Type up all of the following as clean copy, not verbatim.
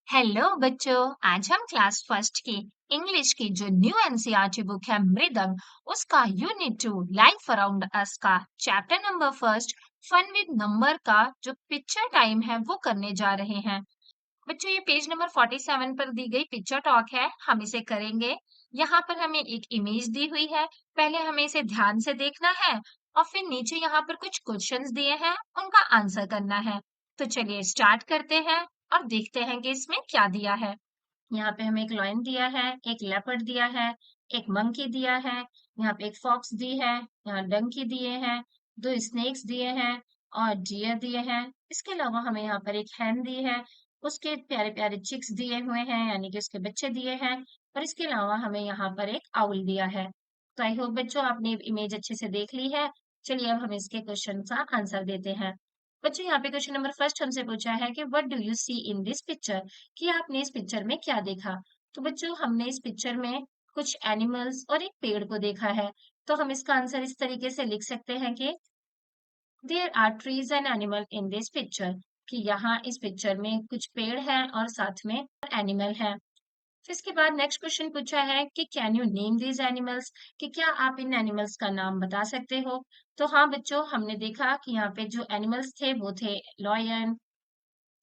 Hello बच्चों। आज हम क्लास फर्स्ट की इंग्लिश की जो न्यू एनसीईआरटी बुक है मृदंग, उसका यूनिट 2 लाइफ अराउंड अस का chapter number first fun with number का जो पिक्चर टाइम है वो करने जा रहे हैं। बच्चों ये पेज नंबर 47 पर दी गई पिक्चर टॉक है, हम इसे करेंगे। यहाँ पर हमें एक इमेज दी हुई है, पहले हमें इसे ध्यान से देखना है और फिर नीचे यहाँ पर कुछ क्वेश्चंस दिए हैं, उनका आंसर करना है। तो चलिए स्टार्ट करते हैं और देखते हैं कि इसमें क्या दिया है। यहाँ पे हमें एक लायन दिया है, एक लेपर्ड दिया है, एक मंकी दिया है, यहाँ पे एक फॉक्स दी है, यहाँ डंकी दिए हैं, दो स्नेक्स दिए हैं और डियर दिए हैं। इसके अलावा हमें यहाँ पर एक हैन दी है, उसके प्यारे प्यारे चिक्स दिए हुए हैं यानी कि उसके बच्चे दिए हैं। और इसके अलावा हमें यहाँ पर एक आउल दिया है। तो आई होप बच्चों आपने इमेज अच्छे से देख ली है। चलिए अब हम इसके क्वेश्चन का आंसर देते हैं। बच्चों यहाँ पे क्वेश्चन नंबर फर्स्ट हमसे पूछा है कि what do you see in this picture, कि आपने इस पिक्चर में क्या देखा। तो बच्चों हमने इस पिक्चर में कुछ एनिमल्स और एक पेड़ को देखा है। तो हम इसका आंसर इस तरीके से लिख सकते हैं कि there are trees and animal in this picture, कि यहाँ इस पिक्चर में कुछ पेड़ हैं और साथ में एनिमल है। फिर इसके बाद नेक्स्ट क्वेश्चन पूछा है कि can you name these animals, कि क्या आप इन एनिमल्स का नाम बता सकते हो। तो हाँ बच्चों हमने देखा कि यहाँ पे जो एनिमल्स थे वो थे lion,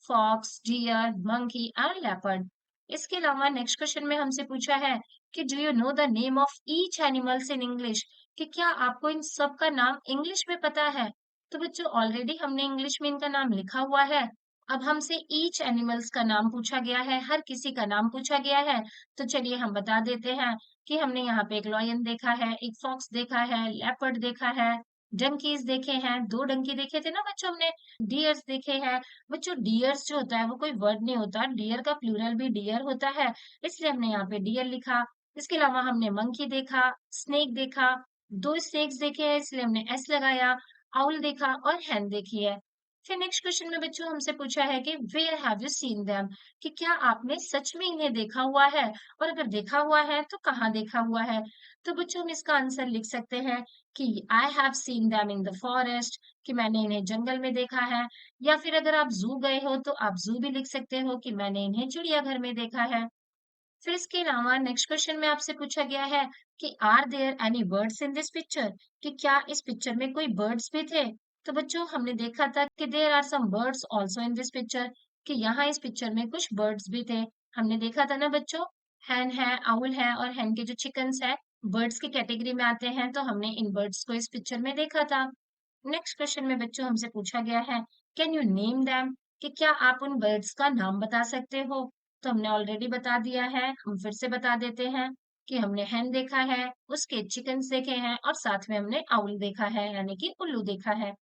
fox, deer, monkey and leopard. इसके अलावा नेक्स्ट क्वेश्चन में हमसे पूछा है कि do you know the name of each animals in English, कि क्या आपको इन सब का नाम इंग्लिश में पता है। तो बच्चों ऑलरेडी हमने इंग्लिश में इनका नाम लिखा हुआ है। अब हमसे ईच एनिमल्स का नाम पूछा गया है, हर किसी का नाम पूछा गया है। तो चलिए हम बता देते हैं कि हमने यहाँ पे एक लॉयन देखा है, एक फॉक्स देखा है, लेपर्ड देखा है, डंकीज देखे हैं, दो डंकी देखे थे ना बच्चों हमने, डियर्स देखे हैं। बच्चों डियर्स जो होता है वो कोई वर्ड नहीं होता, डियर का प्लूरल भी डियर होता है, इसलिए हमने यहाँ पे डियर लिखा। इसके अलावा हमने मंकी देखा, स्नेक देखा, दो स्नेक्स देखे हैं इसलिए हमने एस लगाया, आउल देखा और हैन देखी है। फिर नेक्स्ट क्वेश्चन में बच्चों हमसे पूछा है कि where have you seen them, कि क्या आपने सच में इन्हें देखा हुआ है, और अगर देखा हुआ है तो कहाँ देखा हुआ है। तो बच्चों हम इसका आंसर लिख सकते हैं कि I have seen them in the forest, कि मैंने इन्हें जंगल में देखा है। या फिर अगर आप जू गए हो तो आप जू भी लिख सकते हो कि मैंने इन्हें चिड़ियाघर में देखा है। फिर इसके अलावा नेक्स्ट क्वेश्चन में आपसे पूछा गया है कि are there any birds in this picture, कि क्या इस पिक्चर में कोई बर्ड्स भी थे। तो बच्चों हमने देखा था कि there are some birds also in this picture, कि यहाँ इस पिक्चर में कुछ बर्ड्स भी थे। हमने देखा था ना बच्चों, हैन है, आउल है और हैन के जो चिकन्स है बर्ड्स की कैटेगरी में आते हैं, तो हमने इन बर्ड्स को इस पिक्चर में देखा था। नेक्स्ट क्वेश्चन में बच्चों हमसे पूछा गया है कैन यू नेम दैम, कि क्या आप उन बर्ड्स का नाम बता सकते हो। तो हमने ऑलरेडी बता दिया है, हम फिर से बता देते हैं कि हमने हैन देखा है, उसके चिकन्स देखे हैं और साथ में हमने आउल देखा है यानी कि उल्लू देखा है।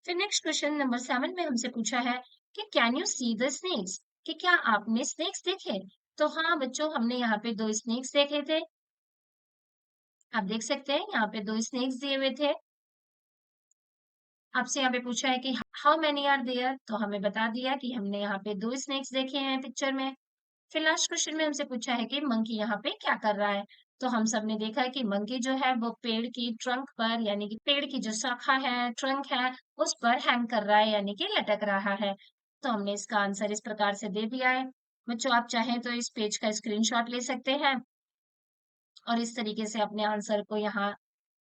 फिर नेक्स्ट क्वेश्चन नंबर 7 में हमसे पूछा है कि can you see the snakes, कि क्या आपने स्नेक्स देखे। तो हाँ बच्चों हमने यहाँ पे दो स्नेक्स देखे थे, आप देख सकते हैं यहाँ पे दो स्नेक्स दिए हुए थे। आपसे यहाँ पे पूछा है कि हाउ मेनी आर देयर, तो हमें बता दिया कि हमने यहाँ पे दो स्नेक्स देखे हैं पिक्चर में। फिर लास्ट क्वेश्चन में हमसे पूछा है कि मंकी यहाँ पे क्या कर रहा है। तो हम सब ने देखा है कि मंकी जो है वो पेड़ की ट्रंक पर यानी कि पेड़ की जो शाखा है, ट्रंक है, उस पर हैंग कर रहा है यानी कि लटक रहा है। तो हमने इसका आंसर इस प्रकार से दे दिया है। बच्चों आप चाहें तो इस पेज का स्क्रीनशॉट ले सकते हैं और इस तरीके से अपने आंसर को यहाँ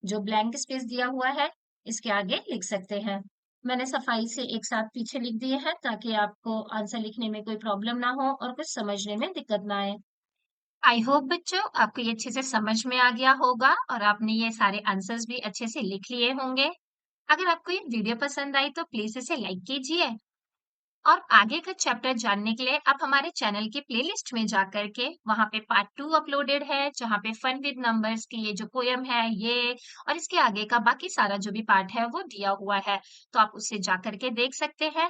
जो ब्लैंक स्पेस दिया हुआ है इसके आगे लिख सकते हैं। मैंने सफाई से एक साथ पीछे लिख दिए हैं ताकि आपको आंसर लिखने में कोई प्रॉब्लम ना हो और कुछ समझने में दिक्कत ना आए। आई होप बच्चों आपको ये अच्छे से समझ में आ गया होगा और आपने ये सारे आंसर्स भी अच्छे से लिख लिए होंगे। अगर आपको ये वीडियो पसंद आई तो प्लीज इसे लाइक कीजिए और आगे का चैप्टर जानने के लिए आप हमारे चैनल की प्लेलिस्ट में जाकर के वहां पे पार्ट 2 अपलोडेड है जहां पे फन विद नंबर्स की ये जो पोयम है ये और इसके आगे का बाकी सारा जो भी पार्ट है वो दिया हुआ है, तो आप उसे जाकर के देख सकते हैं।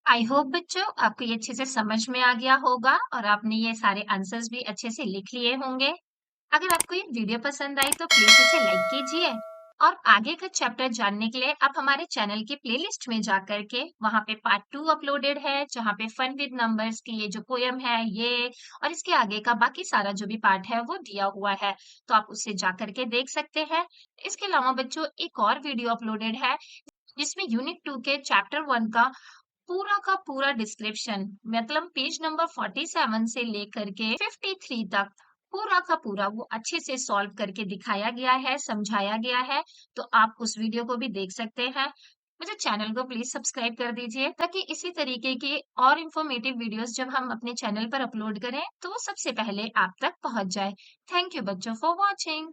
आई होप बच्चों आपको ये अच्छे से समझ में आ गया होगा और आपने ये सारे आंसर्स भी अच्छे से लिख लिए होंगे। अगर आपको ये वीडियो पसंद आई तो प्लीज इसे लाइक कीजिए और आगे का चैप्टर जानने के लिए आप हमारे चैनल की प्लेलिस्ट में जाकर के वहां पे पार्ट 2 अपलोडेड है जहां पे फन विद नंबर्स की ये जो पोयम है ये और इसके आगे का बाकी सारा जो भी पार्ट है वो दिया हुआ है, तो आप उसे जाकर के देख सकते हैं। इसके अलावा बच्चों एक और वीडियो अपलोडेड है जिसमें यूनिट 2 के चैप्टर 1 का पूरा का पूरा डिस्क्रिप्शन मतलब पेज नंबर 47 से लेकर के 53 तक पूरा का पूरा वो अच्छे से सॉल्व करके दिखाया गया है, समझाया गया है। तो आप उस वीडियो को भी देख सकते हैं। मुझे चैनल को प्लीज सब्सक्राइब कर दीजिए ताकि इसी तरीके की और इन्फॉर्मेटिव वीडियोस जब हम अपने चैनल पर अपलोड करें तो वो सबसे पहले आप तक पहुंच जाए। थैंक यू बच्चों फॉर वॉचिंग।